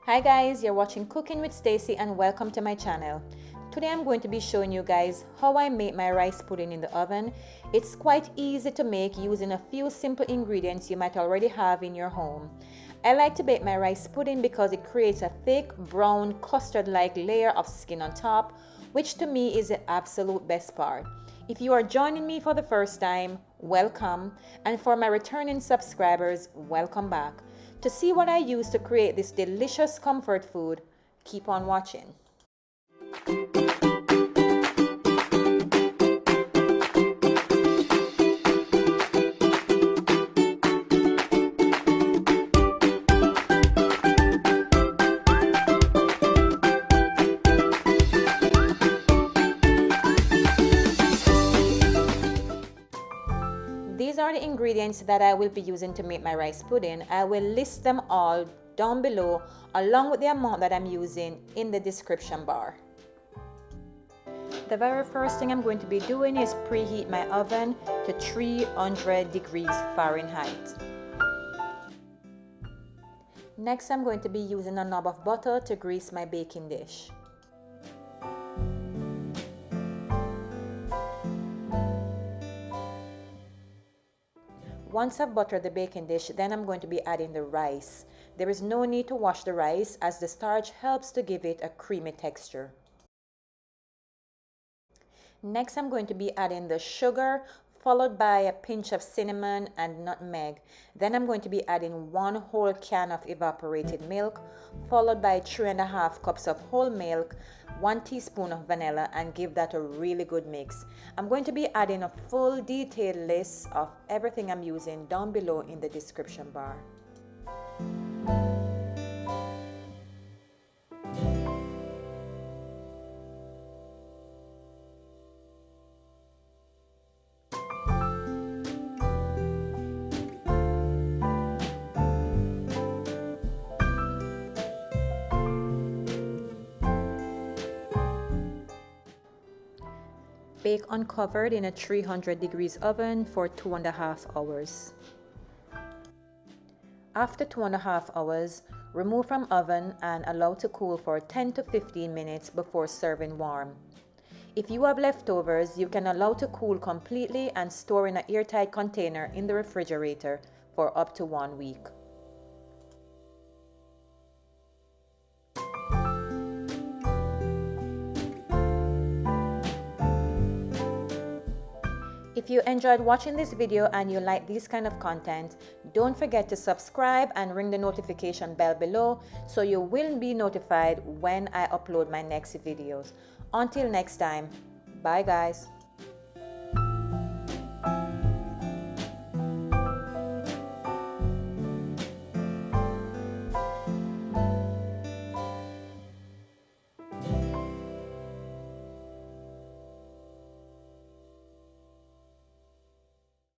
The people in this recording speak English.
Hi guys, you're watching Cooking with Stacy and welcome to my channel. Today I'm going to be showing you guys how I make my rice pudding in the oven. It's quite easy to make using a few simple ingredients you might already have in your home. I like to bake my rice pudding because it creates a thick, brown, custard-like layer of skin on top, which to me is the absolute best part. If you are joining me for the first time, welcome, and for my returning subscribers, welcome back. To see what I use to create this delicious comfort food, keep on watching. These are the ingredients that I will be using to make my rice pudding. I will list them all down below along with the amount that I'm using in the description bar. The very first thing I'm going to be doing is preheat my oven to 300 degrees Fahrenheit. Next, I'm going to be using a knob of butter to grease my baking dish. Once I've buttered the baking dish, then I'm going to be adding the rice. There is no need to wash the rice as the starch helps to give it a creamy texture. Next, I'm going to be adding the sugar, followed by a pinch of cinnamon and nutmeg. Then I'm going to be adding 1 whole can of evaporated milk, followed by 3.5 cups of whole milk, 1 teaspoon of vanilla, and give that a really good mix. I'm going to be adding a full detailed list of everything I'm using down below in the description bar. Bake uncovered in a 300 degrees oven for 2.5 hours. After 2.5 hours, remove from oven and allow to cool for 10 to 15 minutes before serving warm. If you have leftovers, you can allow to cool completely and store in an airtight container in the refrigerator for up to 1 week. If you enjoyed watching this video and you like this kind of content, don't forget to subscribe and ring the notification bell below so you will be notified when I upload my next videos. Until next time, bye guys.